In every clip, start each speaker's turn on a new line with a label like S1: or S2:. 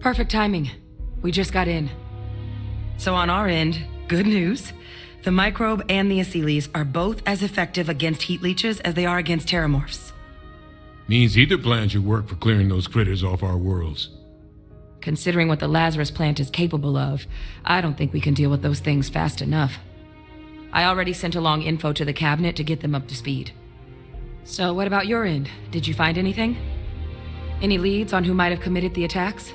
S1: Perfect timing. We just got in. So on our end, good news. The microbe and the Aciles are both as effective against heat leeches as they are against terramorphs.
S2: Means either plan should work for clearing those critters off our worlds.
S1: Considering what the Lazarus plant is capable of, I don't think we can deal with those things fast enough. I already sent along info to the cabinet to get them up to speed. So what about your end? Did you find anything? Any leads on who might have committed the attacks?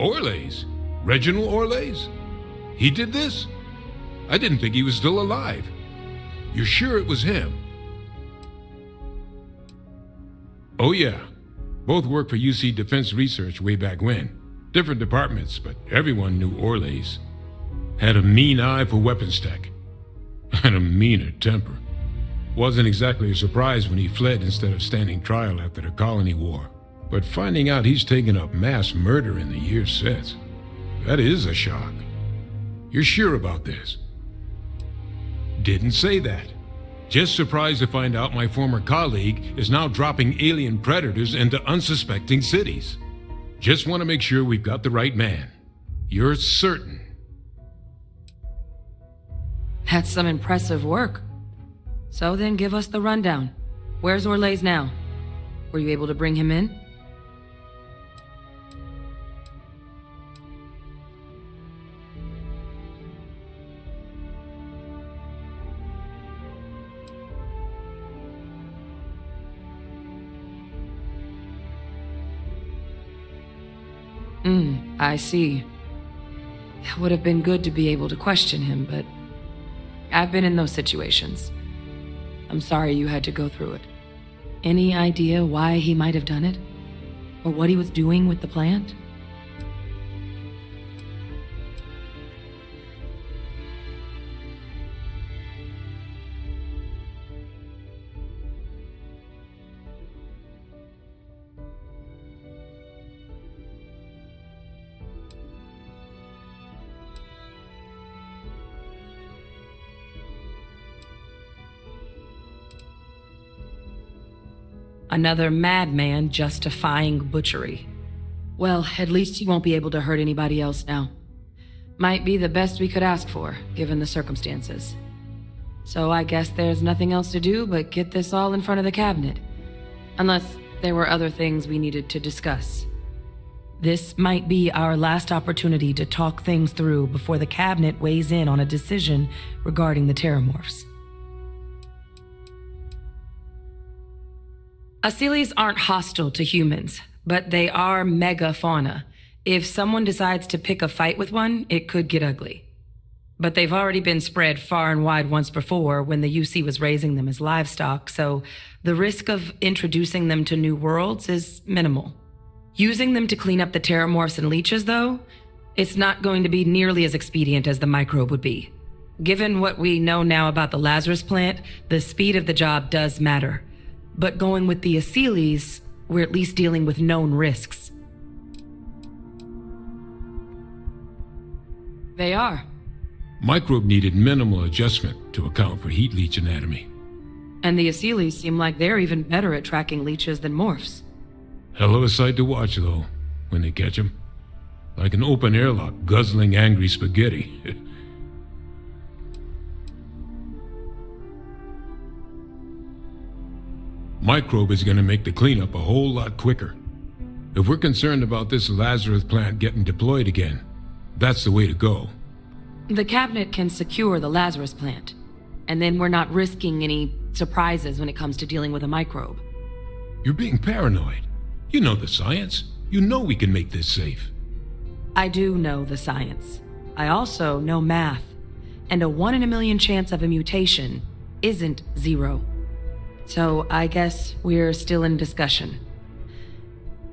S2: Orlays? Reginald Orlays? He did this? I didn't think he was still alive. You're sure it was him? Oh yeah. Both worked for UC Defense Research way back when. Different departments, but everyone knew Orlays. Had a mean eye for weapons tech. And a meaner temper. Wasn't exactly a surprise when he fled instead of standing trial after the colony war. But finding out he's taken up mass murder in the years since, that is a shock. You're sure about this? Didn't say that. Just surprised to find out my former colleague is now dropping alien predators into unsuspecting cities. Just want to make sure we've got the right man. You're certain?
S1: That's some impressive work. So then give us the rundown. Where's Orlays now? Were you able to bring him in? I see. It would have been good to be able to question him, but I've been in those situations. I'm sorry you had to go through it. Any idea why he might have done it? Or what he was doing with the plant? Another madman justifying butchery. Well, at least he won't be able to hurt anybody else now. Might be the best we could ask for, given the circumstances. So I guess there's nothing else to do but get this all in front of the cabinet. Unless there were other things we needed to discuss. This might be our last opportunity to talk things through before the cabinet weighs in on a decision regarding the terramorphs. Aciles aren't hostile to humans, but they are megafauna. If someone decides to pick a fight with one, it could get ugly. But they've already been spread far and wide once before when the UC was raising them as livestock, so the risk of introducing them to new worlds is minimal. Using them to clean up the terramorphs and leeches, though, it's not going to be nearly as expedient as the microbe would be. Given what we know now about the Lazarus plant, the speed of the job does matter. But going with the Aciles, we're at least dealing with known risks. They are.
S2: Microbe needed minimal adjustment to account for heat leech anatomy.
S1: And the Aciles seem like they're even better at tracking leeches than morphs.
S2: Hell of a sight to watch, though, when they catch 'em. Like an open airlock guzzling angry spaghetti. Microbe is going to make the cleanup a whole lot quicker. If we're concerned about this Lazarus plant getting deployed again, that's the way to go.
S1: The cabinet can secure the Lazarus plant, and then we're not risking any surprises when it comes to dealing with a microbe.
S2: You're being paranoid. You know the science. You know we can make this safe.
S1: I do know the science. I also know math, and a 1 in a million chance of a mutation isn't 0. So I guess we're still in discussion.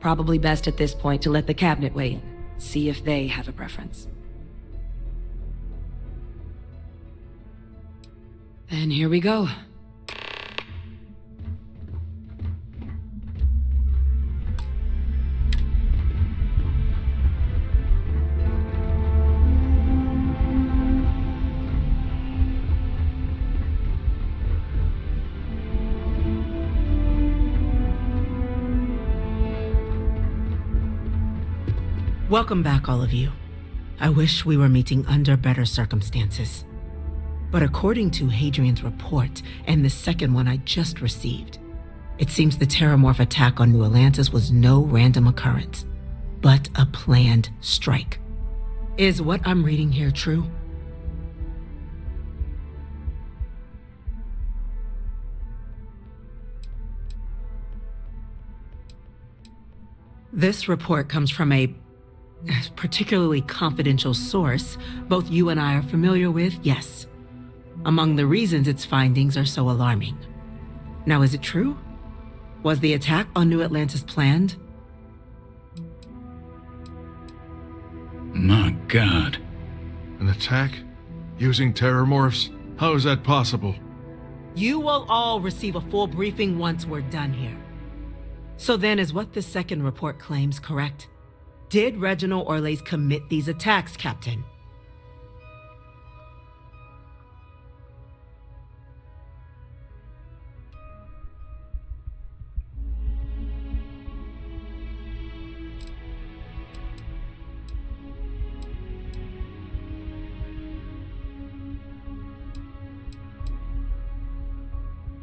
S1: Probably best at this point to let the cabinet weigh in, see if they have a preference. Then here we go.
S3: Welcome back, all of you. I wish we were meeting under better circumstances. But according to Hadrian's report, and the second one I just received, it seems the Terramorph attack on New Atlantis was no random occurrence, but a planned strike. Is what I'm reading here true? This report comes from a particularly confidential source both you and I are familiar with, yes. Among the reasons its findings are so alarming. Now, is it true? Was the attack on New Atlantis planned?
S4: My God.
S5: An attack? Using terramorphs? How is that possible?
S3: You will all receive a full briefing once we're done here. So then, is what the second report claims correct? Did Reginald Orles commit these attacks, Captain?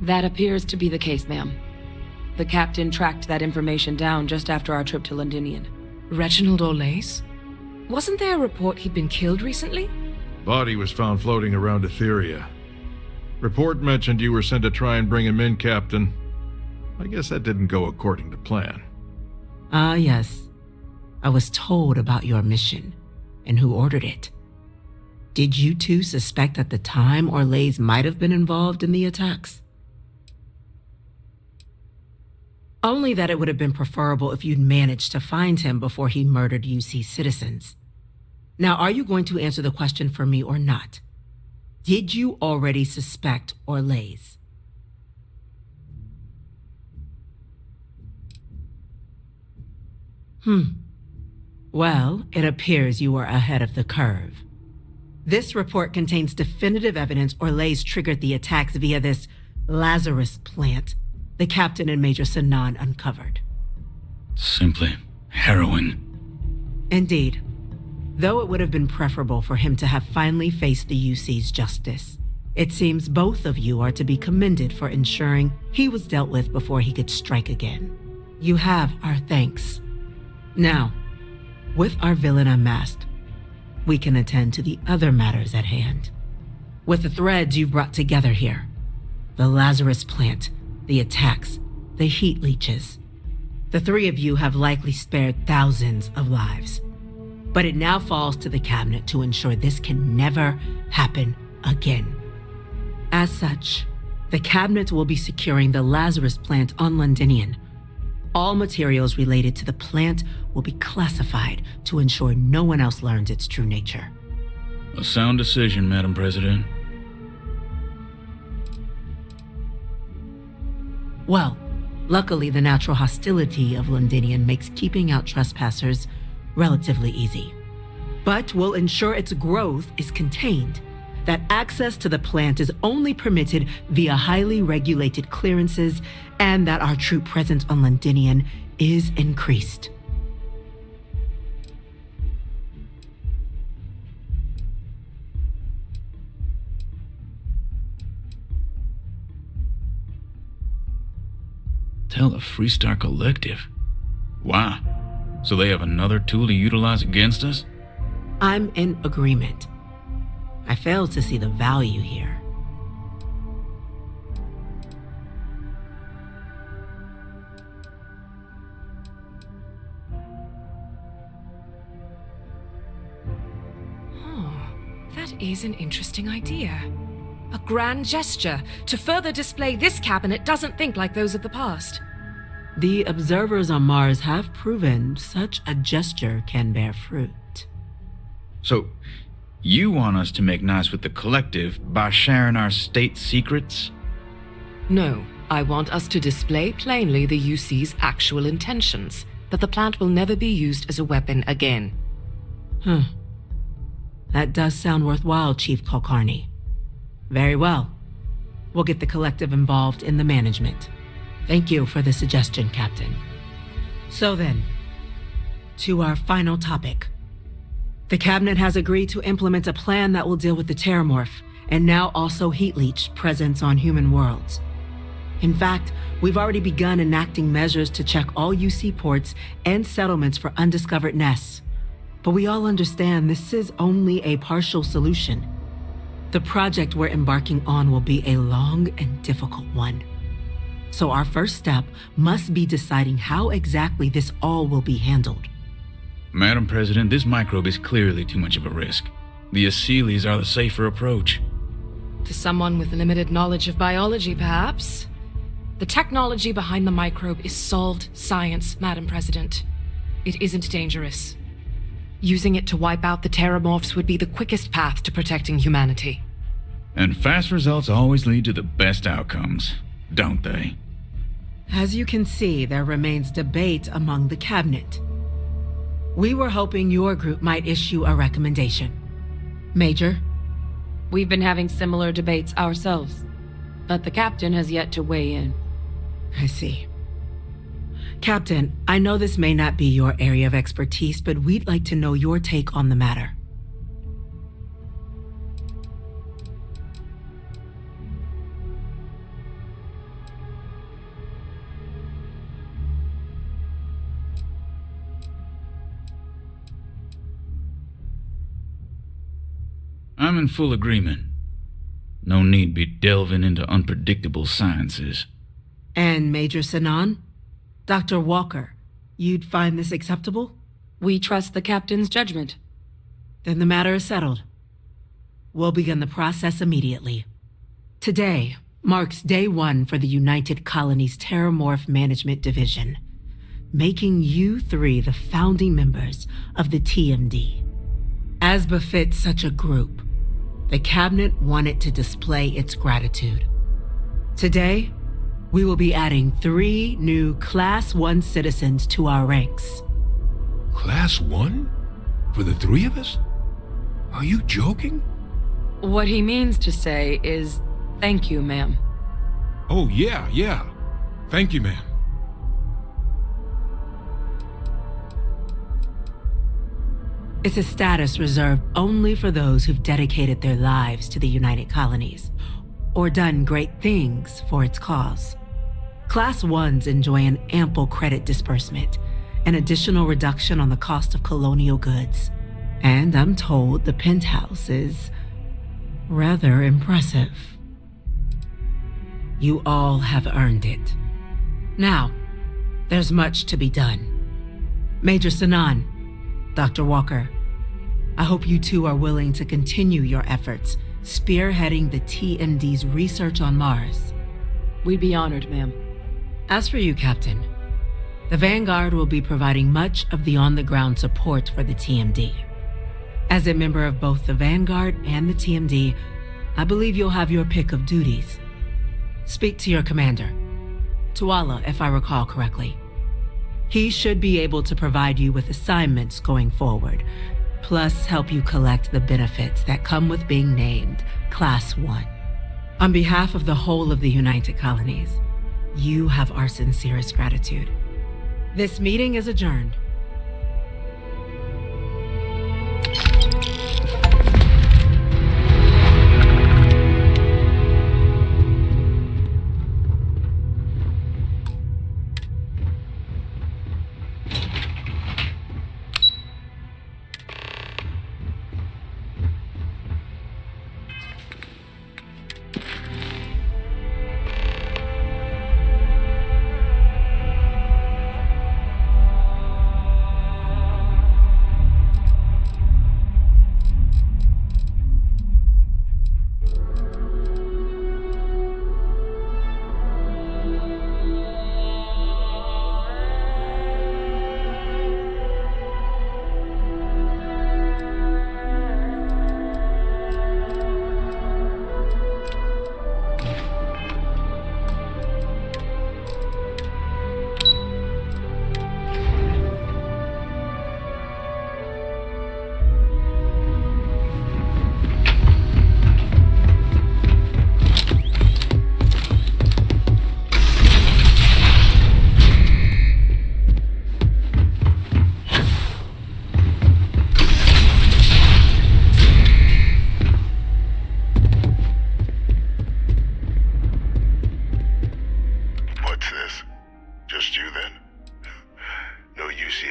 S1: That appears to be the case, ma'am. The captain tracked that information down just after our trip to Londinian.
S6: Reginald Orles? Wasn't there a report he'd been killed recently?
S5: Body was found floating around Etheria. Report mentioned you were sent to try and bring him in, Captain. I guess that didn't go according to plan.
S3: Ah, yes. I was told about your mission and who ordered it. Did you two suspect at the time Orles might have been involved in the attacks? Only that it would have been preferable if you'd managed to find him before he murdered UC citizens. Now, are you going to answer the question for me or not? Did you already suspect Orles? Well, it appears you were ahead of the curve. This report contains definitive evidence Orles triggered the attacks via this Lazarus plant the captain and Major Sanan uncovered.
S4: Simply harrowing.
S3: Indeed. Though it would have been preferable for him to have finally faced the UC's justice, it seems both of you are to be commended for ensuring he was dealt with before he could strike again. You have our thanks. Now, with our villain unmasked, we can attend to the other matters at hand. With the threads you've brought together here, the Lazarus plant, the attacks, the heat leeches. The three of you have likely spared thousands of lives. But it now falls to the cabinet to ensure this can never happen again. As such, the cabinet will be securing the Lazarus plant on Londinian. All materials related to the plant will be classified to ensure no one else learns its true nature.
S4: A sound decision, Madam President.
S3: Well, luckily the natural hostility of Londinian makes keeping out trespassers relatively easy. But we'll ensure its growth is contained, that access to the plant is only permitted via highly regulated clearances, and that our troop presence on Londinian is increased.
S4: Tell the Freestar Collective. Wow. So they have another tool to utilize against us?
S3: I'm in agreement. I fail to see the value here.
S6: That is an interesting idea. A grand gesture to further display this cabinet doesn't think like those of the past.
S3: The observers on Mars have proven such a gesture can bear fruit.
S4: So, you want us to make nice with the Collective by sharing our state secrets?
S6: No, I want us to display plainly the UC's actual intentions, that the plant will never be used as a weapon again.
S3: That does sound worthwhile, Chief Kulkarni. Very well. We'll get the Collective involved in the management. Thank you for the suggestion, Captain. So then, To our final topic. The Cabinet has agreed to implement a plan that will deal with the Terramorph, and now also Heat Leech presence on human worlds. In fact, we've already begun enacting measures to check all UC ports and settlements for undiscovered nests. But we all understand this is only a partial solution. The project we're embarking on will be a long and difficult one. So our first step must be deciding how exactly this all will be handled.
S4: Madam President, this microbe is clearly too much of a risk. The Aseles are the safer approach.
S6: To someone with limited knowledge of biology, perhaps. The technology behind the microbe is solved science, Madam President. It isn't dangerous. Using it to wipe out the Terramorphs would be the quickest path to protecting humanity.
S4: And fast results always lead to the best outcomes, don't they?
S3: As you can see, there remains debate among the Cabinet. We were hoping your group might issue a recommendation. Major?
S1: We've been having similar debates ourselves, but the captain has yet to weigh in.
S3: I see. Captain, I know this may not be your area of expertise, but we'd like to know your take on the matter.
S4: I'm in full agreement. No need be delving into unpredictable sciences.
S3: And Major Sinan? Dr. Walker, you'd find this acceptable?
S1: We trust the captain's judgment.
S3: Then the matter is settled. We'll begin the process immediately. Today marks day one for the United Colonies Terramorph Management Division, making you three the founding members of the TMD. As befits such a group, the Cabinet wanted to display its gratitude. Today, we will be adding 3 new Class 1 citizens to our ranks.
S2: Class 1? For the 3 of us? Are you joking?
S1: What he means to say is, thank you, ma'am.
S2: Oh, yeah. Thank you, ma'am.
S3: It's a status reserved only for those who've dedicated their lives to the United Colonies, or done great things for its cause. Class 1s enjoy an ample credit disbursement, an additional reduction on the cost of colonial goods, and I'm told the penthouse is rather impressive. You all have earned it. Now, there's much to be done. Major Sinan, Dr. Walker, I hope you two are willing to continue your efforts spearheading the TMD's research on Mars.
S1: We'd be honored, ma'am.
S3: As for you, Captain, the Vanguard will be providing much of the on-the-ground support for the TMD. As a member of both the Vanguard and the TMD, I believe you'll have your pick of duties. Speak to your commander, Tuala, if I recall correctly. He should be able to provide you with assignments going forward, plus help you collect the benefits that come with being named Class 1. On behalf of the whole of the United Colonies, you have our sincerest gratitude. This meeting is adjourned.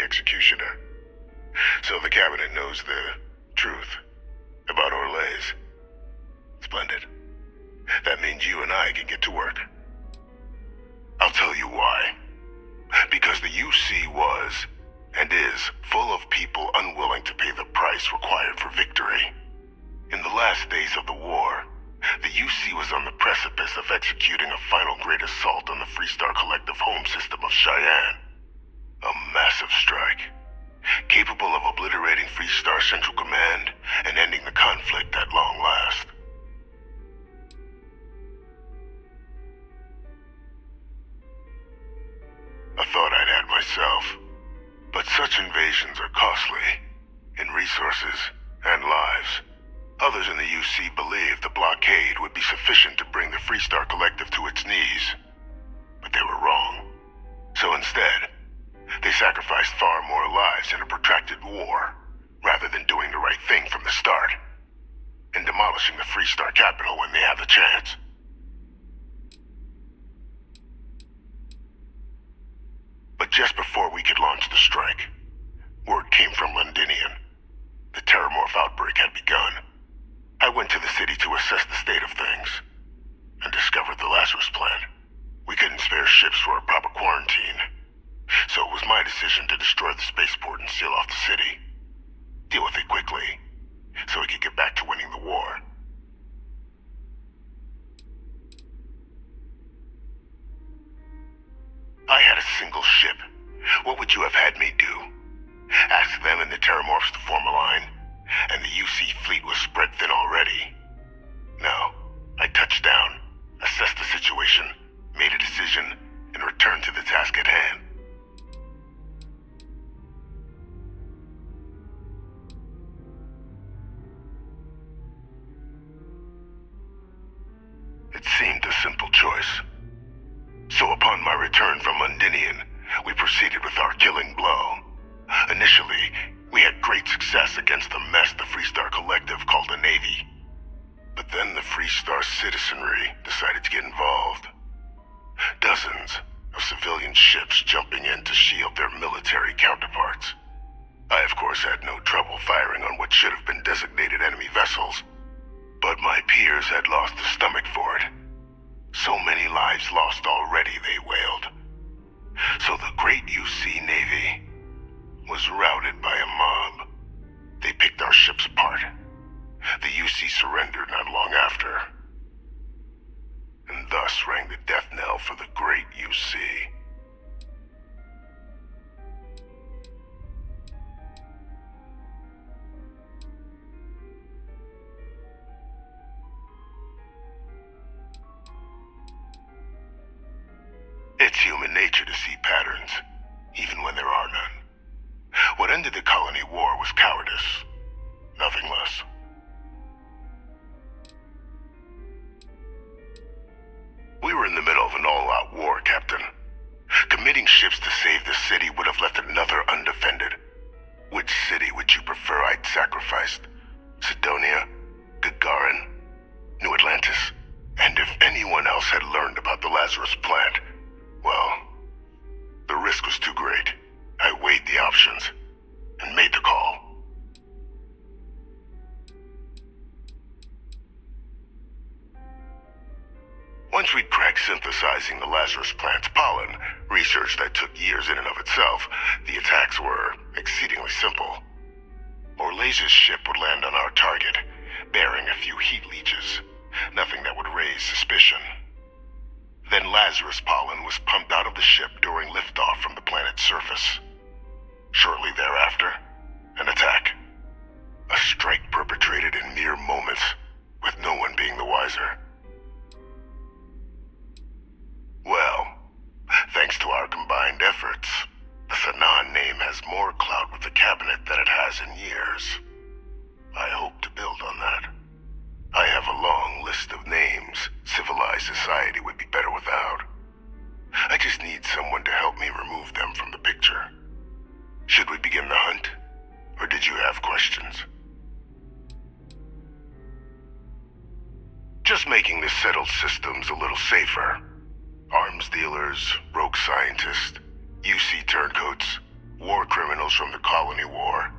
S7: executioner. So the cabinet knows the truth about Orlays. Splendid. That means you and I can get to work. I'll tell you why. Because the UC was, and is, full of people unwilling to pay the price required for victory. In the last days of the war, the UC was on the precipice of executing a final great assault on the Freestar Collective home system of Cheyenne. A massive strike, capable of obliterating Freestar Central Command and ending the conflict at long last. I thought I'd had myself, but such invasions are costly, in resources and lives. Others in the UC believed the blockade would be sufficient to bring the Freestar Collective to its knees, but they were wrong. So instead, they sacrificed far more lives in a protracted war, rather than doing the right thing from the start, and demolishing the Freestar capital when they had the chance. But just before we could launch the strike, word came from Londinian. The Terramorph outbreak had begun. I went to the city to assess the state of things, and discovered the Lazarus plant. We couldn't spare ships for a proper quarantine, so it was my decision to destroy the spaceport and seal off the city. Deal with it quickly, so we could get back to winning the war. I had a single ship. What would you have had me do? Ask them and the Terramorphs to form a line, and the UC fleet was spread thin already. No, I touched down, assessed the situation, made a decision, and returned to the task at hand. It seemed a simple choice. So upon my return from Londinian, we proceeded with our killing blow. Initially, we had great success against the mess the Freestar Collective called the Navy. But then the Freestar citizenry decided to get involved. Dozens of civilian ships jumping in to shield their military counterparts. I, of course, had no trouble firing on what should have been designated enemy vessels, but my peers had lost the stomach for it. So many lives lost already, they wailed. So the great UC Navy was routed by a mob. They picked our ships apart. The UC surrendered not long after. And thus rang the death knell for the great UC. It's human nature to see patterns, even when there are none. What ended the colony war was cowardice, nothing less. We were in the middle of an all-out war, Captain. Committing ships to save the city would have left another undefended. Which city would you prefer I'd sacrificed? Sidonia? Gagarin? New Atlantis? And if anyone else had learned about the Lazarus plant, well, the risk was too great. I weighed the options and made the call. Once we'd cracked synthesizing the Lazarus plant's pollen, research that took years in and of itself, the attacks were exceedingly simple. Orlays' ship would land on our target, bearing a few heat leeches, nothing that would raise suspicion. Then Lazarus pollen was pumped out of the ship during liftoff from the planet's surface. Shortly thereafter, an attack. A strike perpetrated in mere moments, with no one being the wiser. Well, thanks to our combined efforts, the Sanan name has more clout with the cabinet than it has in years. I hope to build on that. I have a long list of names civilized society would be better without. I just need someone to help me remove them from the picture. Should we begin the hunt, or did you have questions? Just making the settled systems a little safer. Arms dealers, rogue scientists, UC turncoats, War criminals from the Colony War.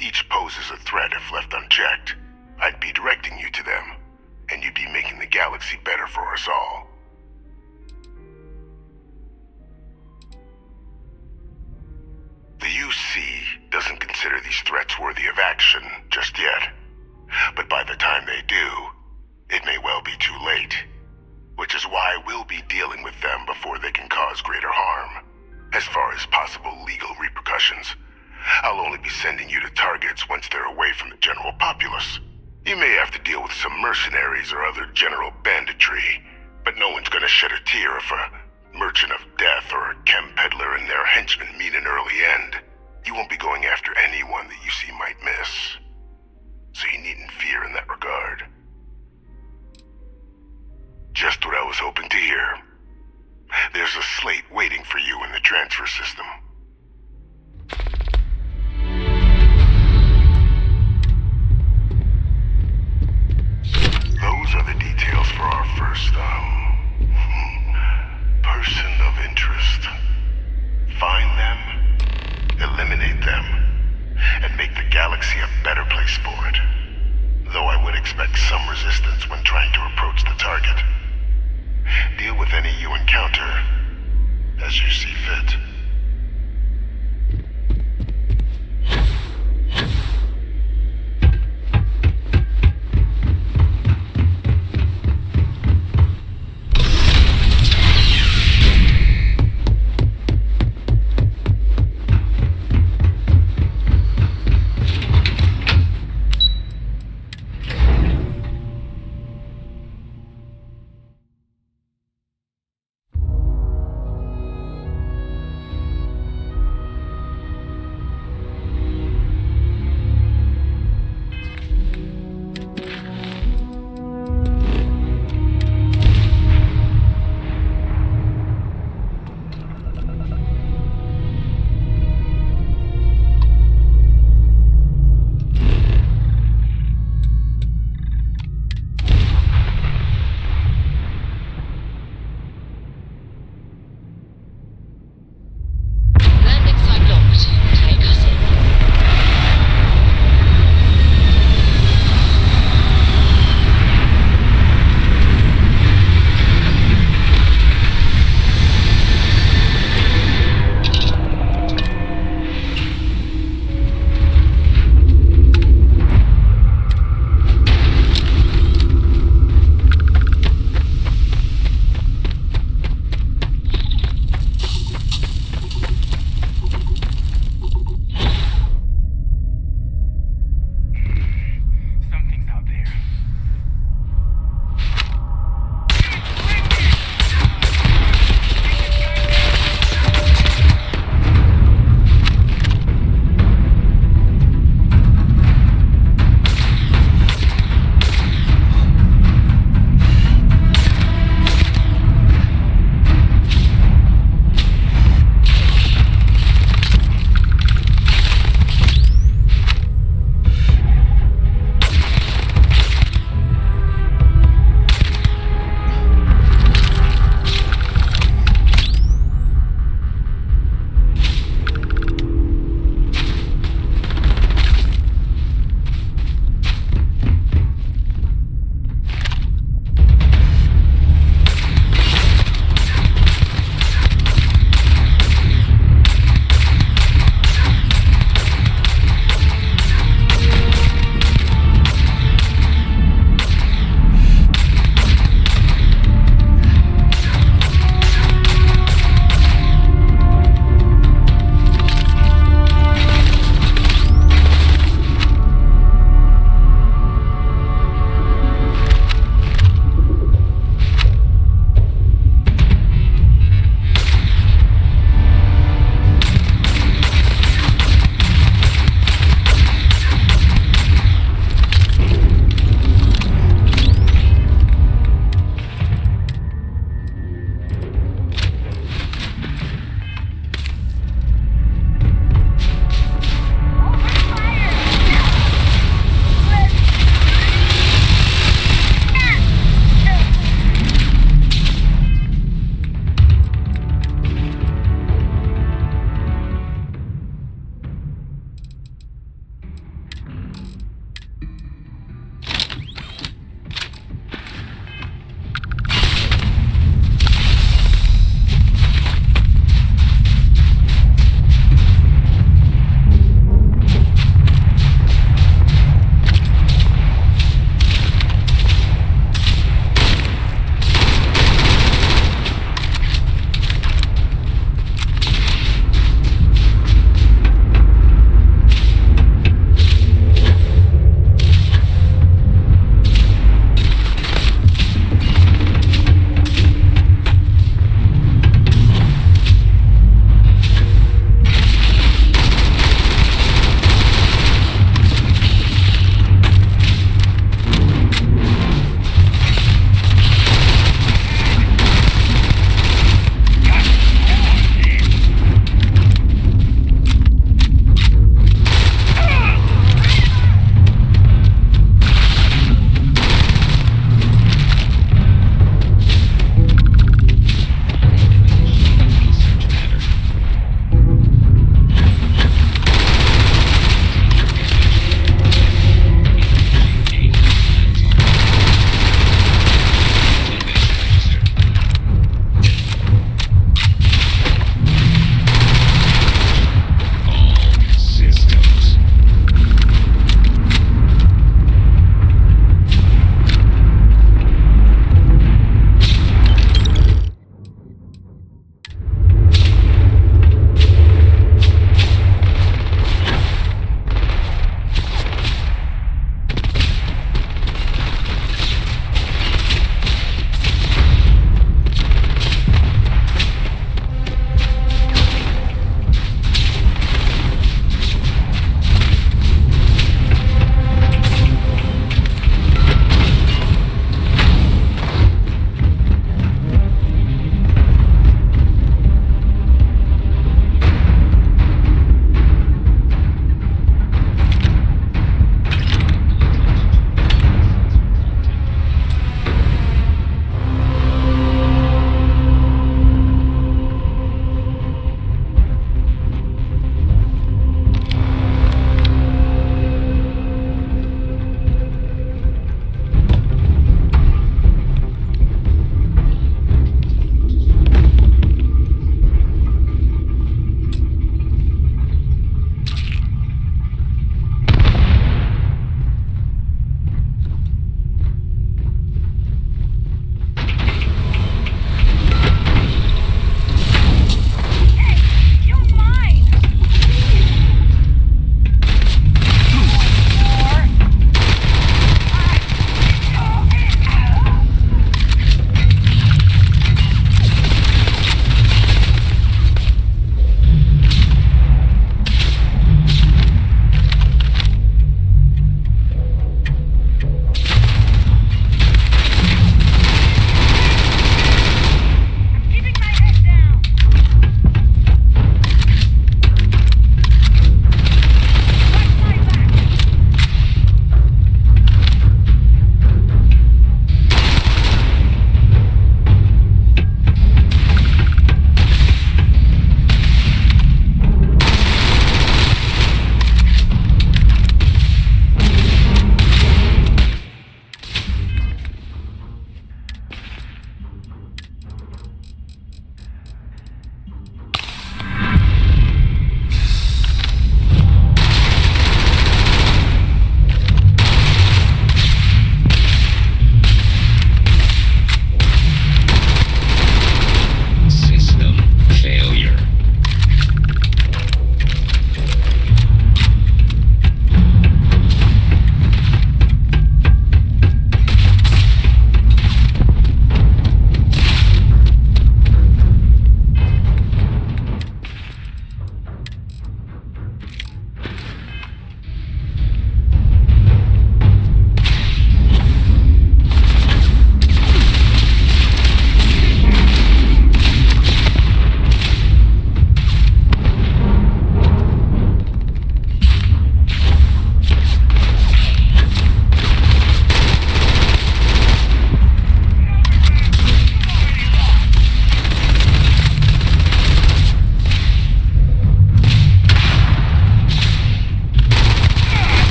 S7: Each poses a threat if left unchecked. I'd be directing you to them, and you'd be making the galaxy better for us all. The UC doesn't consider these threats worthy of action just yet. But by the time they do, it may well be too late. Which is why we'll be dealing with them before they can cause greater harm. As far as possible legal repercussions, I'll only be sending you to targets once they're away from the general populace. You may have to deal with some mercenaries or other general banditry, but no one's gonna shed a tear if a merchant of death or a chem peddler and their henchmen meet an early end. You won't be going after anyone that you see might miss. So you needn't fear in that regard. Just what I was hoping to hear. There's a slate waiting for you in the transfer system. Those are the details for our first, person of interest. Find them, eliminate them, and make the galaxy a better place for it. Though I would expect some resistance when trying to approach the target. Deal with any you encounter as you see fit.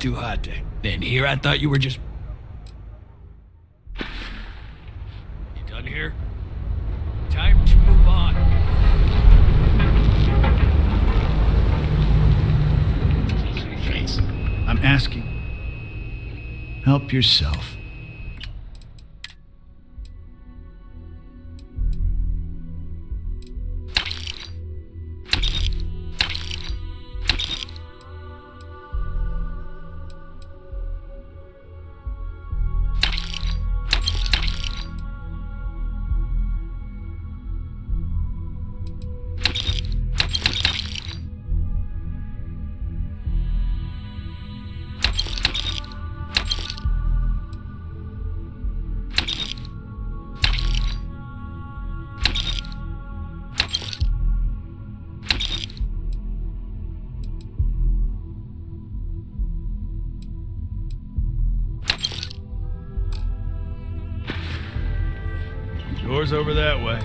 S8: too hot to end here. I thought you were just... You done here? Time to move on.
S9: I'm asking. Help yourself.
S8: Door's over that way.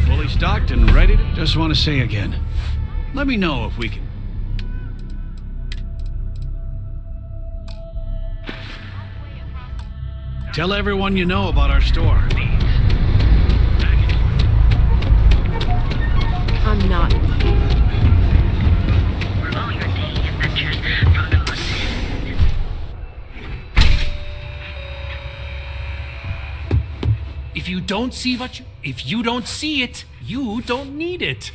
S9: Fully stocked and ready to... Just want to say again. Let me know if we can... Tell everyone you know about our store.
S6: I'm not.
S8: If you don't see it, you don't need it.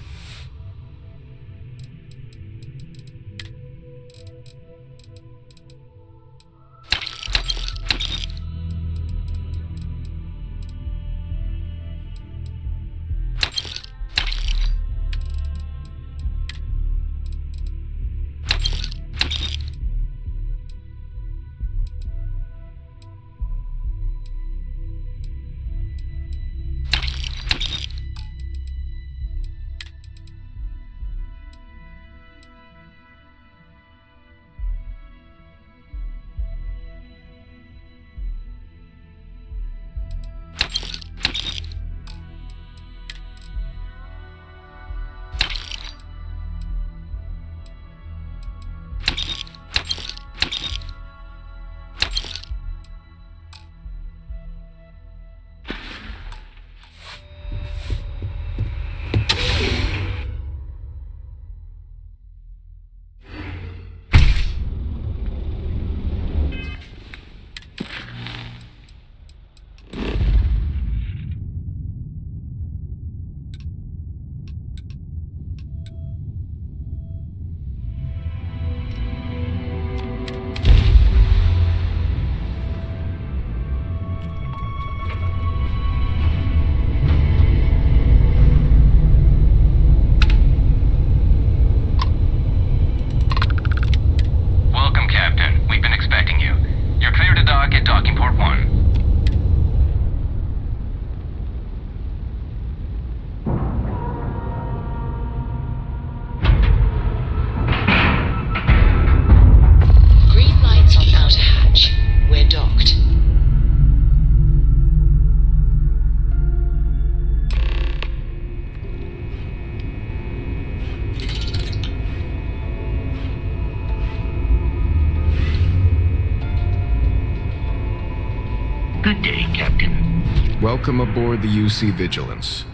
S7: Good day, Captain.
S10: Welcome aboard the UC Vigilance.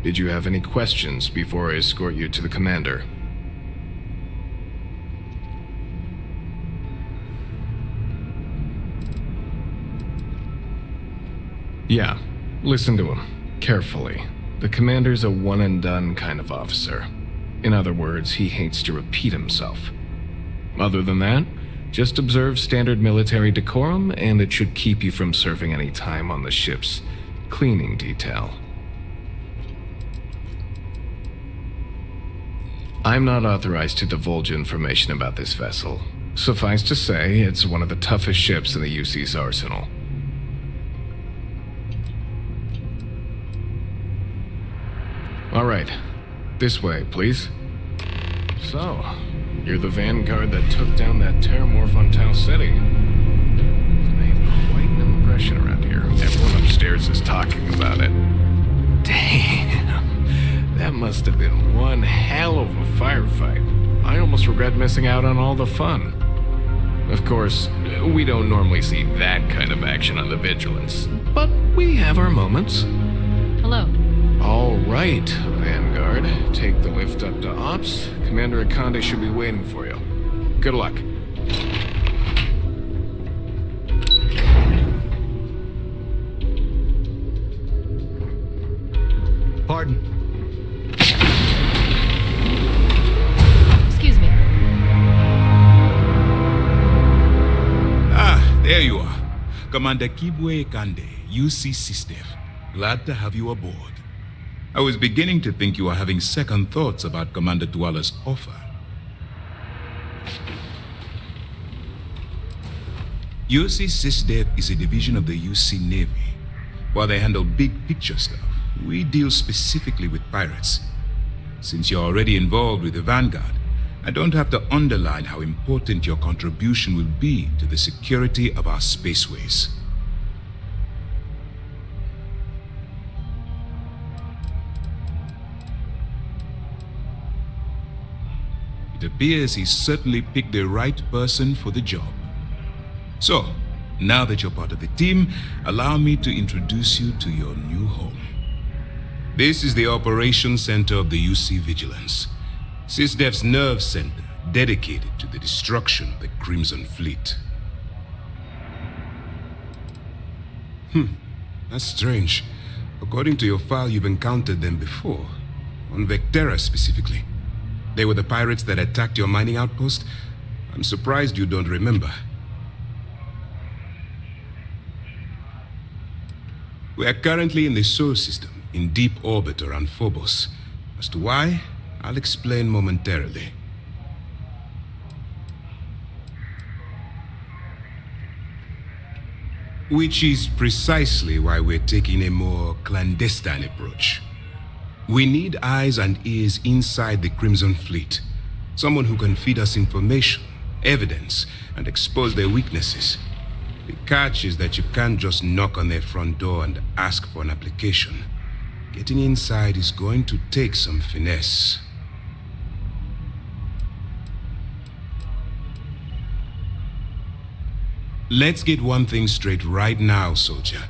S10: Did you have any questions before I escort you to the commander? Yeah, listen to him carefully. The commander's a one-and-done kind of officer. In other words, he hates to repeat himself. Other than that, just observe standard military decorum, and it should keep you from serving any time on the ship's cleaning detail. I'm not authorized to divulge information about this vessel. Suffice to say, it's one of the toughest ships in the UC's arsenal. All right, this way, please. So, you're the vanguard that took down that terramorph on Tau City. You've made quite an impression around here. Everyone upstairs is talking about it. Damn. must have been one hell of a firefight. I almost regret missing out on all the fun. Of course, we don't normally see that kind of action on the Vigilance, but we have our moments.
S6: Hello.
S10: All right, Vanguard. Take the lift up to Ops. Commander Akande should be waiting for you. Good luck.
S9: Pardon.
S6: Excuse me.
S11: Ah, there you are. Commander Kibwe Kande, UC SysDef. Glad to have you aboard. I was beginning to think you were having second thoughts about Commander Tuala's offer. UC SysDef is a division of the UC Navy. While they handle big picture stuff, we deal specifically with pirates. Since you're already involved with the Vanguard, I don't have to underline how important your contribution will be to the security of our spaceways. It appears he's certainly picked the right person for the job. So, now that you're part of the team, allow me to introduce you to your new home. This is the Operations Center of the UC Vigilance, SysDef's nerve center dedicated to the destruction of the Crimson Fleet. That's strange. According to your file, you've encountered them before, on Vectera specifically. They were the pirates that attacked your mining outpost. I'm surprised you don't remember. We are currently in the Sol system, in deep orbit around Phobos. As to why, I'll explain momentarily. Which is precisely why we're taking a more clandestine approach. We need eyes and ears inside the Crimson Fleet. Someone who can feed us information, evidence, and expose their weaknesses. The catch is that you can't just knock on their front door and ask for an application. Getting inside is going to take some finesse. Let's get one thing straight right now, soldier.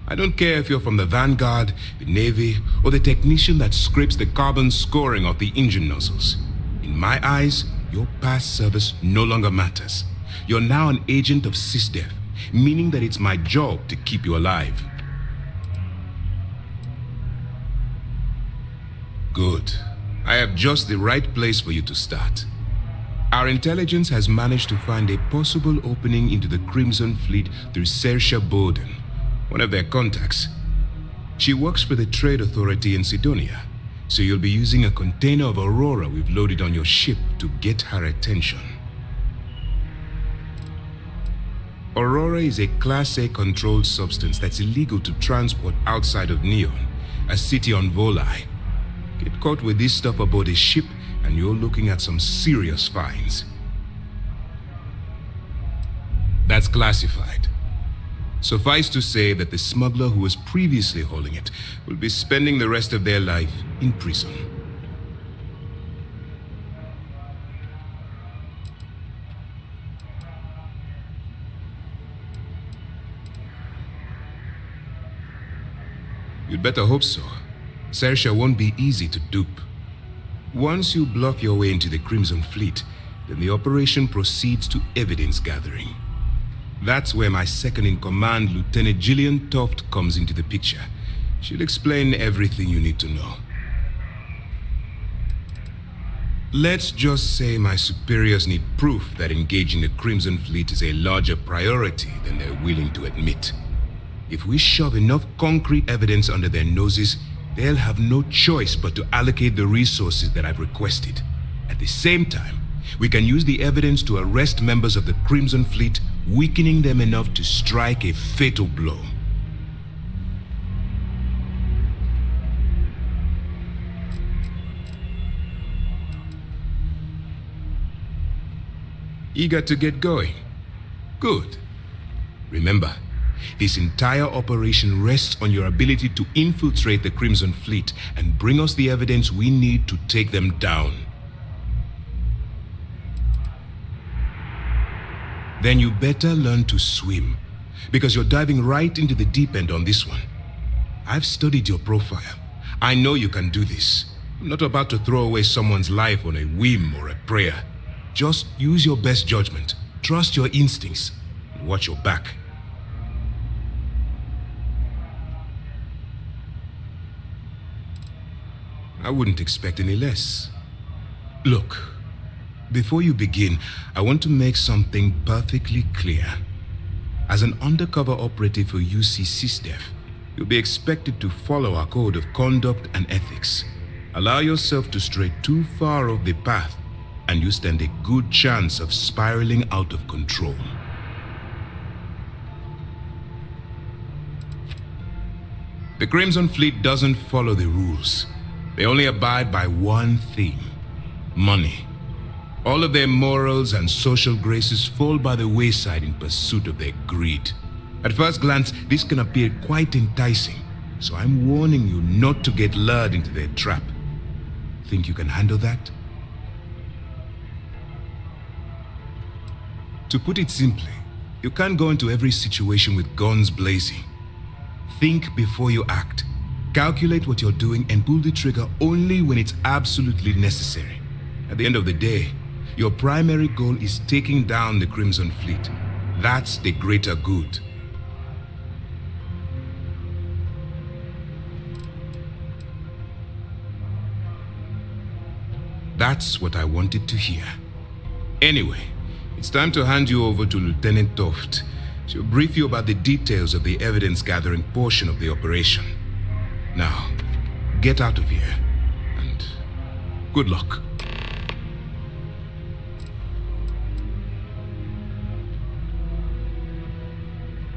S11: I don't care if you're from the Vanguard, the Navy, or the technician that scrapes the carbon scoring off the engine nozzles. In my eyes, your past service no longer matters. You're now an agent of SysDef, meaning that it's my job to keep you alive. Good. I have just the right place for you to start. Our intelligence has managed to find a possible opening into the Crimson Fleet through Saoirse Bowden, one of their contacts. She works for the Trade Authority in Sidonia, so you'll be using a container of Aurora we've loaded on your ship to get her attention. Aurora is a Class A controlled substance that's illegal to transport outside of Neon, a city on Volai. Get caught with this stuff aboard a ship and you're looking at some serious fines. That's classified. Suffice to say that the smuggler who was previously holding it will be spending the rest of their life in prison. You'd better hope so. Saoirse won't be easy to dupe. Once you bluff your way into the Crimson Fleet, then the operation proceeds to evidence gathering. That's where my second-in-command, Lieutenant Gillian Toft, comes into the picture. She'll explain everything you need to know. Let's just say my superiors need proof that engaging the Crimson Fleet is a larger priority than they're willing to admit. If we shove enough concrete evidence under their noses, they'll have no choice but to allocate the resources that I've requested. At the same time, we can use the evidence to arrest members of the Crimson Fleet, weakening them enough to strike a fatal blow. Eager to get going? Good. Remember, This entire operation rests on your ability to infiltrate the Crimson Fleet and bring us the evidence we need to take them down. Then you better learn to swim, because you're diving right into the deep end on this one. I've studied your profile. I know you can do this. I'm not about to throw away someone's life on a whim or a prayer. Just use your best judgment, trust your instincts, and watch your back. I wouldn't expect any less. Look, before you begin, I want to make something perfectly clear. As an undercover operative for UC SysDef, you'll be expected to follow our code of conduct and ethics. Allow yourself to stray too far off the path, and you stand a good chance of spiraling out of control. The Crimson Fleet doesn't follow the rules. They only abide by one theme: money. All of their morals and social graces fall by the wayside in pursuit of their greed. At first glance, this can appear quite enticing, so I'm warning you not to get lured into their trap. Think you can handle that? To put it simply, you can't go into every situation with guns blazing. Think before you act. Calculate what you're doing and pull the trigger only when it's absolutely necessary. At the end of the day, your primary goal is taking down the Crimson Fleet. That's the greater good. That's what I wanted to hear. Anyway, it's time to hand you over to Lieutenant Toft. She'll brief you about the details of the evidence-gathering portion of the operation. Now, get out of here, and good luck.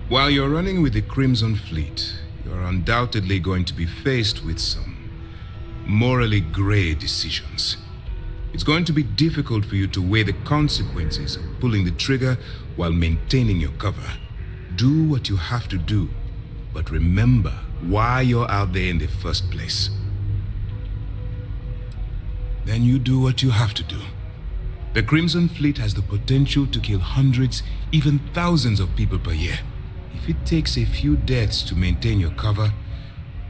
S11: While you're running with the Crimson Fleet, you're undoubtedly going to be faced with some morally gray decisions. It's going to be difficult for you to weigh the consequences of pulling the trigger while maintaining your cover. Do what you have to do, but remember why you're out there in the first place. Then you do what you have to do. The Crimson Fleet has the potential to kill hundreds, even thousands of people per year. If it takes a few deaths to maintain your cover,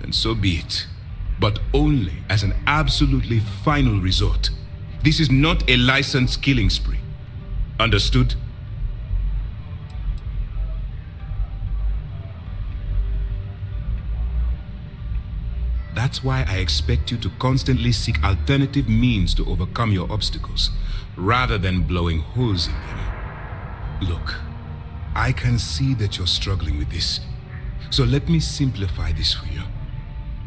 S11: then so be it. But only as an absolutely final resort. This is not a licensed killing spree. Understood? That's why I expect you to constantly seek alternative means to overcome your obstacles, rather than blowing holes in them. Look, I can see that you're struggling with this. So let me simplify this for you.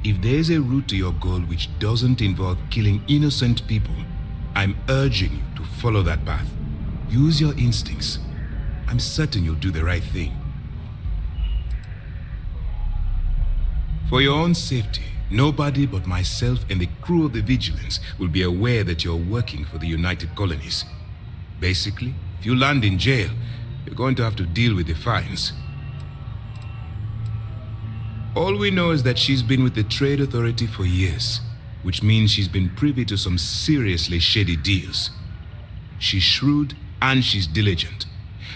S11: If there's a route to your goal which doesn't involve killing innocent people, I'm urging you to follow that path. Use your instincts. I'm certain you'll do the right thing. For your own safety, nobody but myself and the crew of the Vigilance will be aware that you're working for the United Colonies. Basically, if you land in jail, you're going to have to deal with the fines. All we know is that she's been with the Trade Authority for years, which means she's been privy to some seriously shady deals. She's shrewd and she's diligent.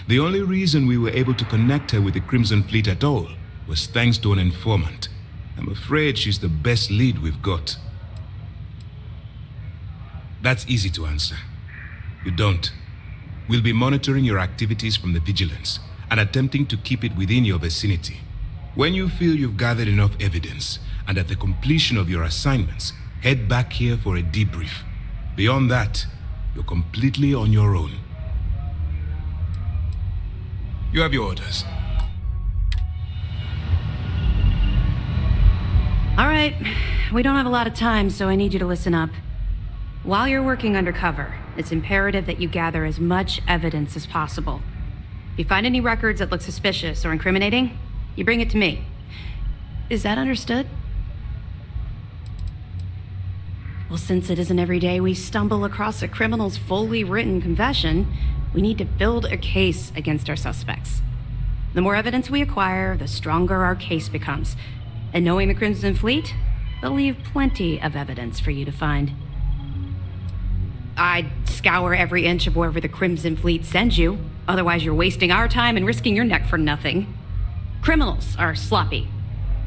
S11: The only reason we were able to connect her with the Crimson Fleet at all was thanks to an informant. I'm afraid she's the best lead we've got. That's easy to answer. You don't. We'll be monitoring your activities from the Vigilance and attempting to keep it within your vicinity. When you feel you've gathered enough evidence and at the completion of your assignments, head back here for a debrief. Beyond that, you're completely on your own. You have your orders.
S12: All right, we don't have a lot of time, so I need you to listen up. While you're working undercover, it's imperative that you gather as much evidence as possible. If you find any records that look suspicious or incriminating, you bring it to me. Is that understood? Well, since it isn't every day we stumble across a criminal's fully written confession, we need to build a case against our suspects. The more evidence we acquire, the stronger our case becomes. And knowing the Crimson Fleet, they'll leave plenty of evidence for you to find. I'd scour every inch of wherever the Crimson Fleet sends you. Otherwise, you're wasting our time and risking your neck for nothing. Criminals are sloppy.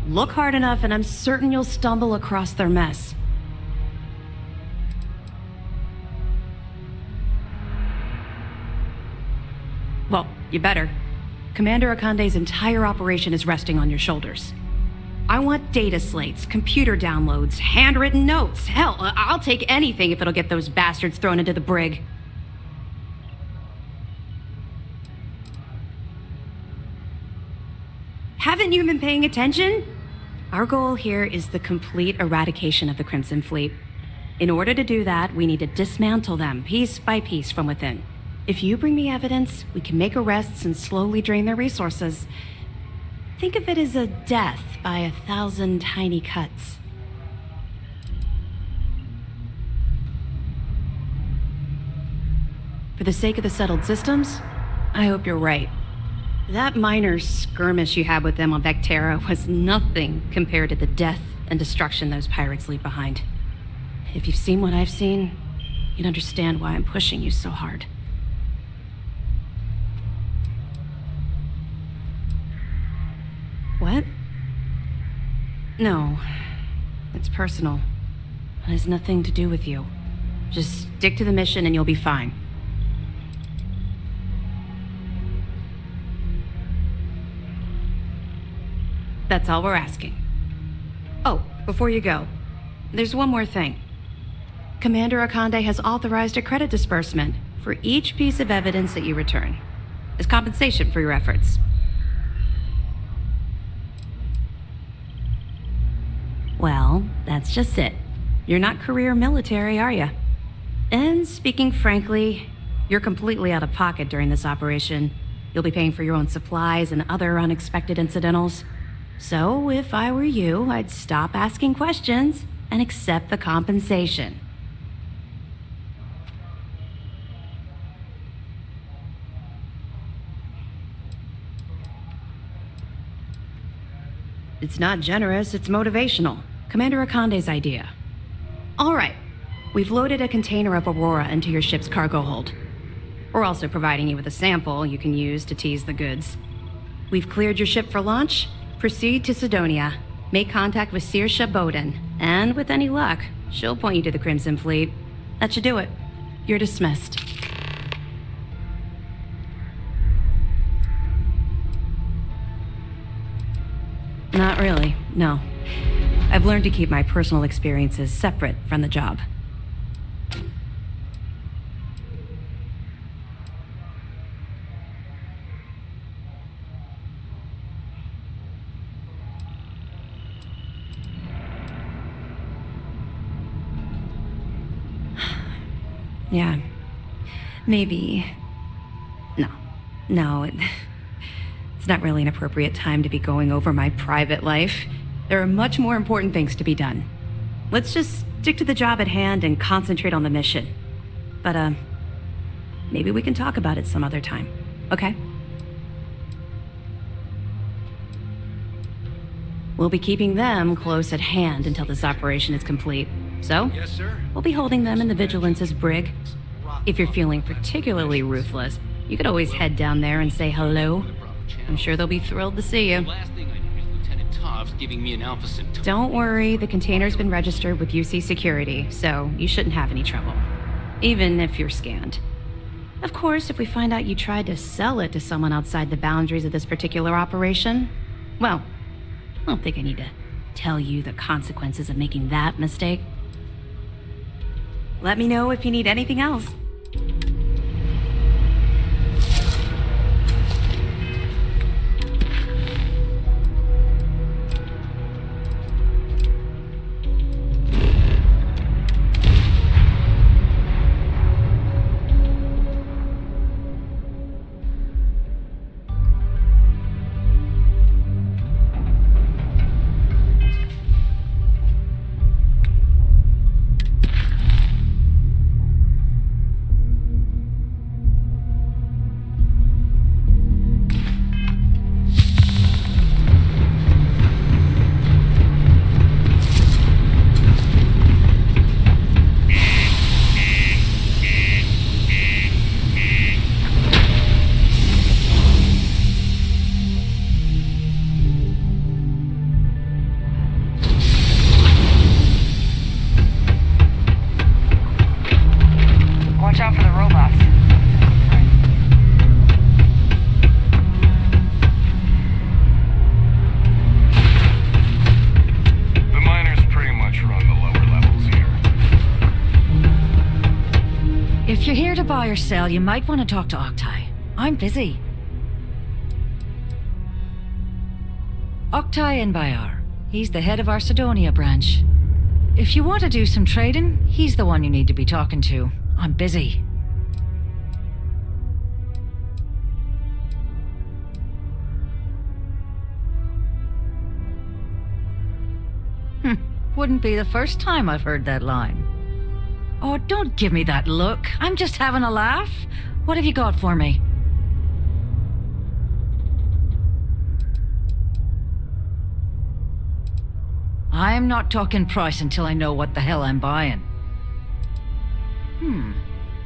S12: Look hard enough and I'm certain you'll stumble across their mess. Well, you better. Commander Akande's entire operation is resting on your shoulders. I want data slates, computer downloads, handwritten notes. Hell, I'll take anything if it'll get those bastards thrown into the brig. Haven't you been paying attention? Our goal here is the complete eradication of the Crimson Fleet. In order to do that, we need to dismantle them piece by piece from within. If you bring me evidence, we can make arrests and slowly drain their resources. Think of it as a death by 1,000 tiny cuts. For the sake of the settled systems, I hope you're right. That minor skirmish you had with them on Vectera was nothing compared to the death and destruction those pirates leave behind. If you've seen what I've seen, you'd understand why I'm pushing you so hard. What? No. It's personal. It has nothing to do with you. Just stick to the mission and you'll be fine. That's all we're asking. Oh, before you go, there's one more thing. Commander Akande has authorized a credit disbursement for each piece of evidence that you return, as compensation for your efforts. Well, that's just it. You're not career military, are you? And speaking frankly, you're completely out of pocket during this operation. You'll be paying for your own supplies and other unexpected incidentals. So, if I were you, I'd stop asking questions and accept the compensation. It's not generous, it's motivational. Commander Akande's idea. All right, we've loaded a container of Aurora into your ship's cargo hold. We're also providing you with a sample you can use to tease the goods. We've cleared your ship for launch. Proceed to Sidonia. Make contact with Saoirse Bowden. And with any luck, she'll point you to the Crimson Fleet. That should do it. You're dismissed. Not really, no. I've learned to keep my personal experiences separate from the job. Yeah, maybe. No, it's not really an appropriate time to be going over my private life. There are much more important things to be done. Let's just stick to the job at hand and concentrate on the mission. But, maybe we can talk about it some other time, okay? We'll be keeping them close at hand until this operation is complete. So,
S9: Yes, sir.
S12: we'll be holding them in the Vigilance's brig. If you're feeling particularly ruthless, you could always head down there and say hello. I'm sure they'll be thrilled to see you.
S13: Last thing I know is Lieutenant Toff's giving me an Alpha Centauri.
S12: Don't worry, the container's been registered with UC Security, so you shouldn't have any trouble. Even if you're scanned. Of course, if we find out you tried to sell it to someone outside the boundaries of this particular operation, well, I don't think I need to tell you the consequences of making that mistake. Let me know if you need anything else.
S14: fire sale, you might want to talk to Octai. I'm busy. Octai Enbayar. He's the head of our Sidonia branch. If you want to do some trading, he's the one you need to be talking to. I'm busy. Wouldn't be the first time I've heard that line. Oh, don't give me that look. I'm just having a laugh. What have you got for me? I'm not talking price until I know what the hell I'm buying.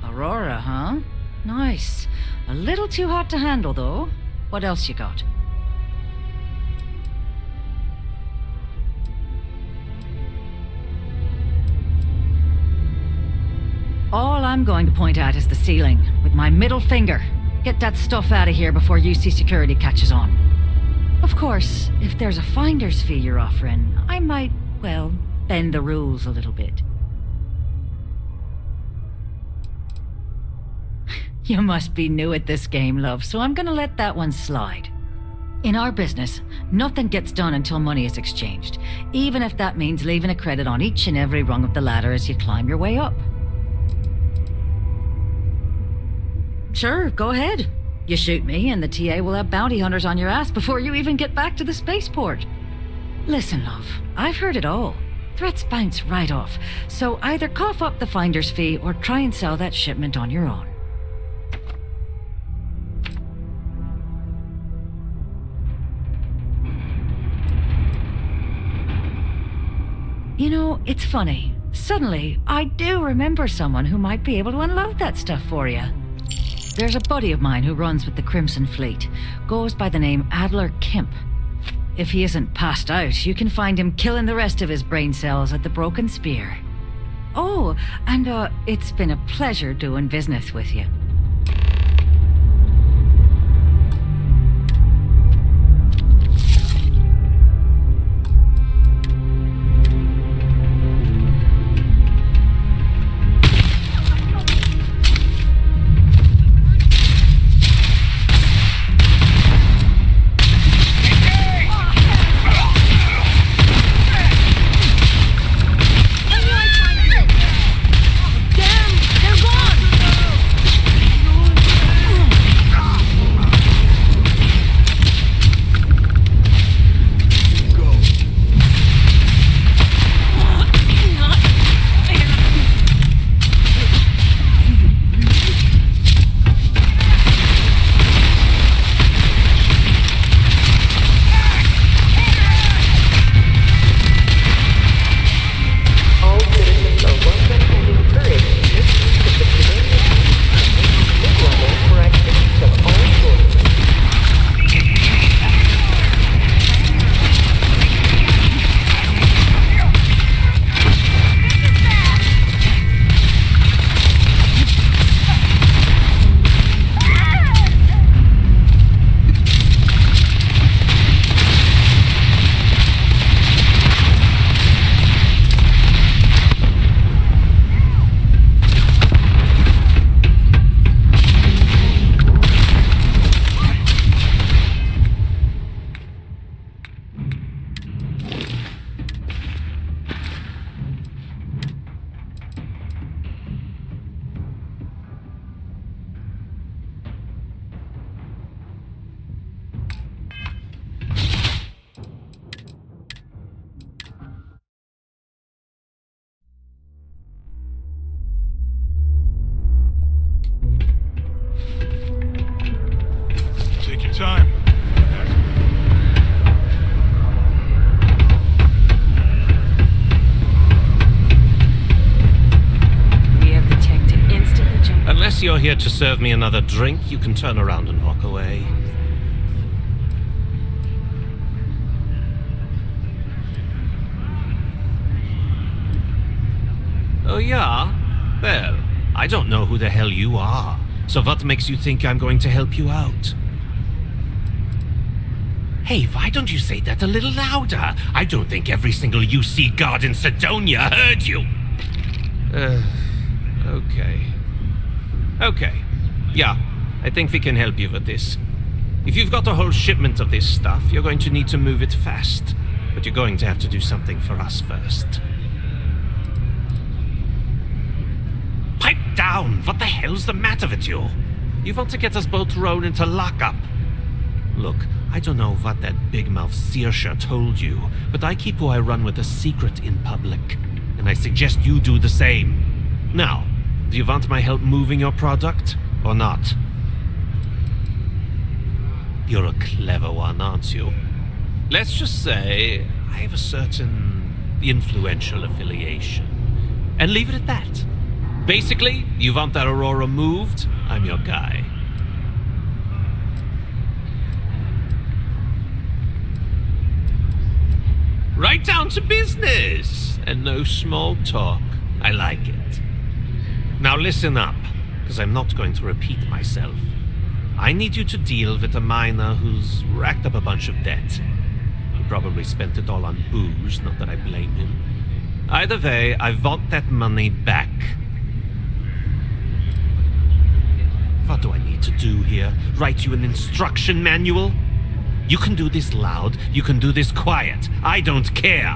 S14: Aurora, huh? Nice. A little too hot to handle, though. What else you got? All I'm going to point at is the ceiling, with my middle finger. Get that stuff out of here before UC security catches on. Of course, if there's a finder's fee you're offering, I might, well, bend the rules a little bit. You must be new at this game, love, so I'm gonna let that one slide. In our business, nothing gets done until money is exchanged, even if that means leaving a credit on each and every rung of the ladder as you climb your way up. Sure, go ahead. You shoot me, and the TA will have bounty hunters on your ass before you even get back to the spaceport. Listen, love, I've heard it all. Threats bounce right off, so either cough up the finder's fee or try and sell that shipment on your own. You know, it's funny. Suddenly, I do remember someone who might be able to unload that stuff for you. There's a buddy of mine who runs with the Crimson Fleet. Goes by the name Adler Kemp. If he isn't passed out, you can find him killing the rest of his brain cells at the Broken Spear. Oh, and it's been a pleasure doing business with you.
S15: Unless you're here to serve me another drink, you can turn around and walk away. Oh yeah? Well, I don't know who the hell you are. So what makes you think I'm going to help you out? Hey, why don't you say that a little louder? I don't think every single UC guard in Sidonia heard you. Okay. Okay. Yeah, I think we can help you with this. If you've got a whole shipment of this stuff, you're going to need to move it fast. But you're going to have to do something for us first. Pipe down! What the hell's the matter with you? You want to get us both thrown into lockup? Look, I don't know what that big mouth Saoirse told you, but I keep who I run with a secret in public. And I suggest you do the same. Now, do you want my help moving your product, or not? You're a clever one, aren't you? Let's just say I have a certain influential affiliation. And leave it at that. Basically, you want that Aurora moved, I'm your guy. Right down to business! And no small talk. I like it. Now listen up, because I'm not going to repeat myself. I need you to deal with a miner who's racked up a bunch of debt. He probably spent it all on booze, not that I blame him. Either way, I want that money back. What do I need to do here? Write you an instruction manual? You can do this loud, you can do this quiet. I don't care.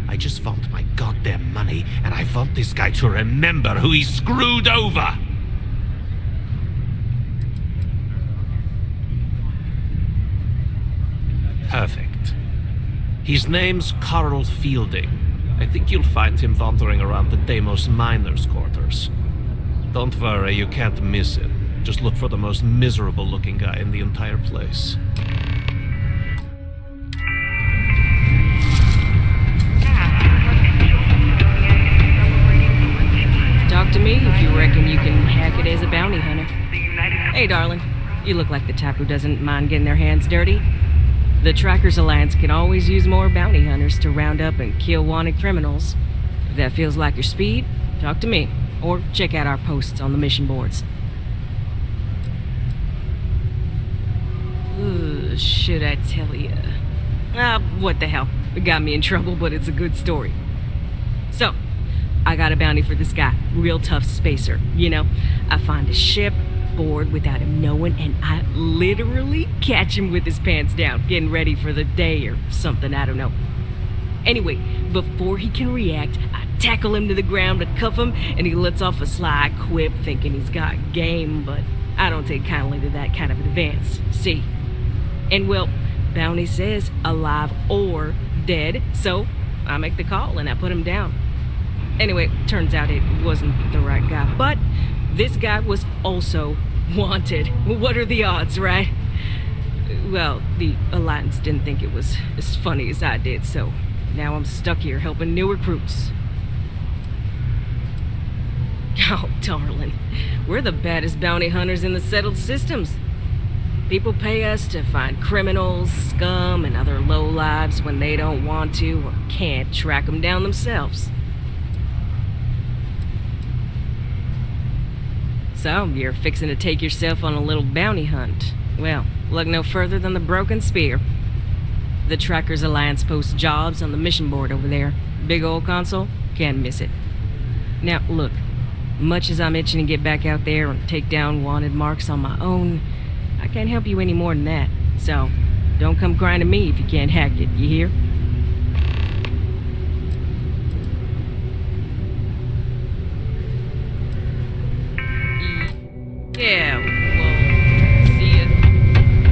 S15: I just want my goddamn money, and I want this guy to remember who he screwed over. Perfect. His name's Carl Fielding. I think you'll find him wandering around the Deimos miners' quarters. Don't worry, you can't miss it. Just look for the most miserable-looking guy in the entire place.
S16: Talk to me if you reckon you can hack it as a bounty hunter. Hey, darling. You look like the type who doesn't mind getting their hands dirty. The Trackers Alliance can always use more bounty hunters to round up and kill wanted criminals. If that feels like your speed, talk to me. Or check out our posts on the mission boards. Should I tell you? What the hell? It got me in trouble, but it's a good story. So, I got a bounty for this guy. Real tough spacer, you know? I find a ship, board without him knowing, and I literally catch him with his pants down, getting ready for the day or something, I don't know. Anyway, before he can react, I tackle him to the ground to cuff him, and he lets off a sly quip thinking he's got game, but I don't take kindly to that kind of advance, see? And well, bounty says alive or dead, so I make the call and I put him down. Anyway, turns out it wasn't the right guy, but this guy was also wanted. What are the odds, right? Well, the Alliance didn't think it was as funny as I did, so now I'm stuck here helping new recruits. Oh, darling, we're the baddest bounty hunters in the settled systems. People pay us to find criminals, scum, and other lowlives when they don't want to or can't track them down themselves. So, you're fixing to take yourself on a little bounty hunt. Well, look no further than the Broken Spear. The Trackers Alliance posts jobs on the mission board over there. Big old console, can't miss it. Now, look, much as I'm itching to get back out there and take down wanted marks on my own, I can't help you any more than that. So, don't come crying to me if you can't hack it, you hear? Yeah, well, see ya.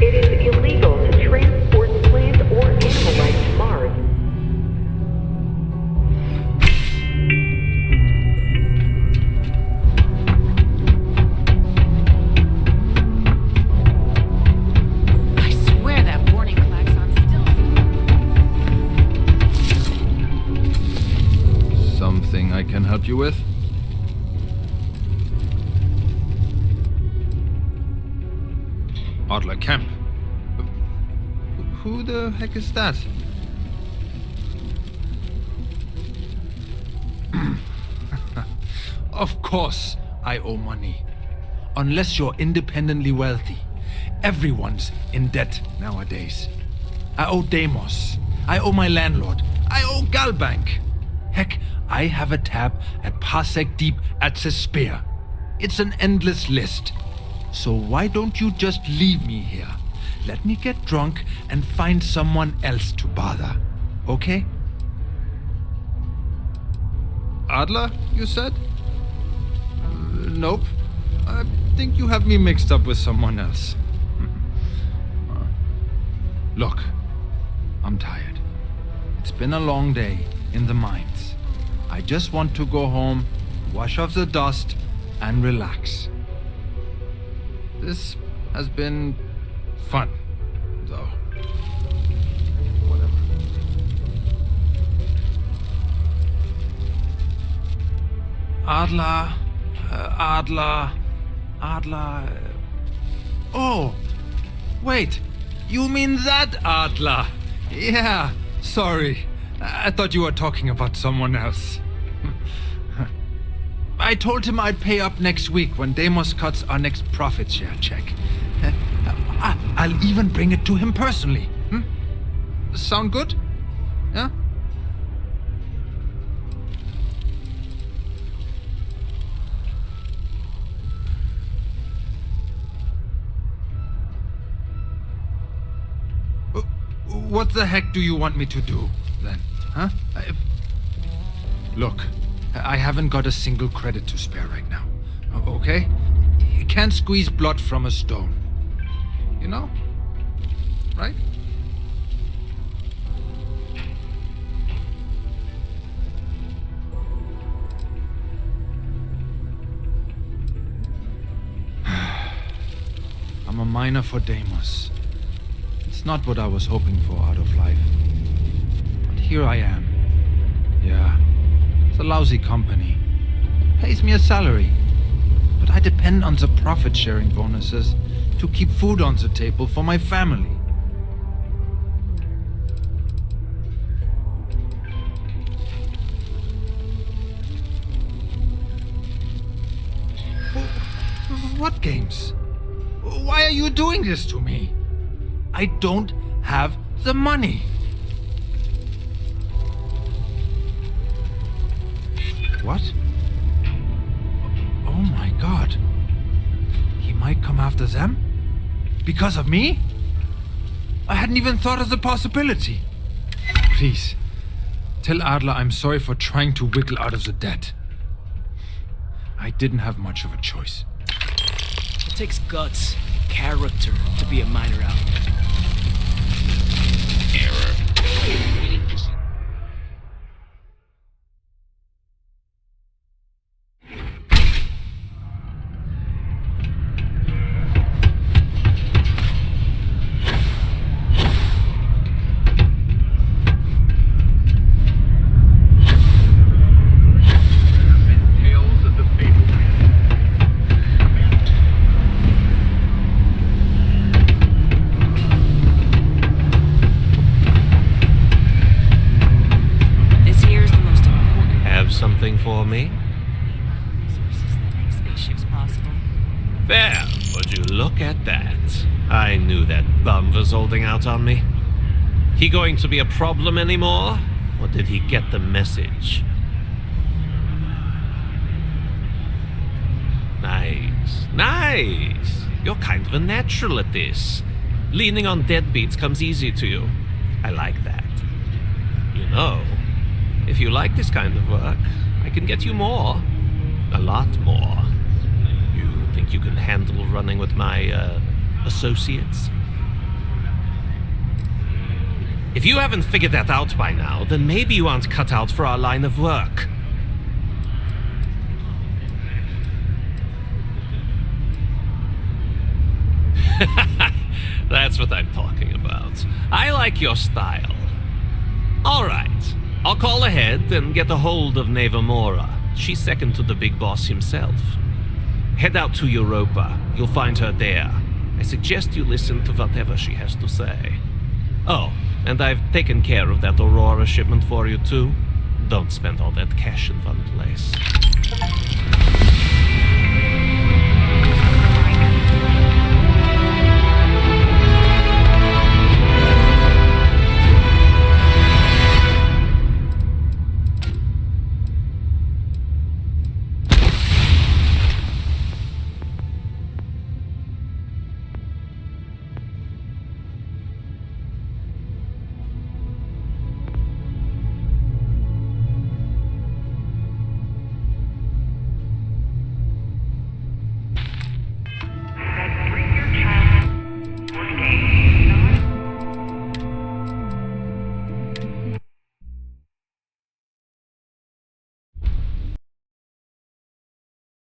S17: It is illegal to transport plant or animal life to Mars.
S6: I swear that warning klaxon still...
S5: Something I can help you with? Adler Camp. Who the heck is that?
S18: Of course, I owe money. Unless you're independently wealthy. Everyone's in debt nowadays. I owe Deimos. I owe my landlord. I owe Galbank. Heck, I have a tab at Parsec Deep at Cespear. It's an endless list. So why don't you just leave me here? Let me get drunk and find someone else to bother. Okay? Adler, you said? Nope. I think you have me mixed up with someone else. Look, I'm tired. It's been a long day in the mines. I just want to go home, wash off the dust, and relax. This has been fun, though. Whatever. Adler. Oh, wait. You mean that Adler? Yeah, sorry. I thought you were talking about someone else. I told him I'd pay up next week when Deimos cuts our next profit share check. I'll even bring it to him personally. Sound good? Yeah? What the heck do you want me to do, then? Huh? Look, I haven't got a single credit to spare right now. Okay? You can't squeeze blood from a stone. You know? Right? I'm a miner for Deimos. It's not what I was hoping for out of life. But here I am. Yeah, it's a lousy company. Pays me a salary. But I depend on the profit-sharing bonuses to keep food on the table for my family. What games? Why are you doing this to me? I don't have the money. What? Oh my God. He might come after them? Because of me? I hadn't even thought of the possibility. Please, tell Adler I'm sorry for trying to wiggle out of the debt. I didn't have much of a choice.
S8: It takes guts, character to be a miner out.
S15: Something for me?
S16: Spaceships possible.
S15: There, would you look at that? I knew that bum was holding out on me. He going to be a problem anymore? Or did he get the message? Nice. You're kind of a natural at this. Leaning on deadbeats comes easy to you. I like that. You know, if you like this kind of work, I can get you more. A lot more. You think you can handle running with my, associates? If you haven't figured that out by now, then maybe you aren't cut out for our line of work. That's what I'm talking about. I like your style. All right. I'll call ahead and get a hold of Neva Mora. She's second to the big boss himself. Head out to Europa. You'll find her there. I suggest you listen to whatever she has to say. Oh, and I've taken care of that Aurora shipment for you too. Don't spend all that cash in one place.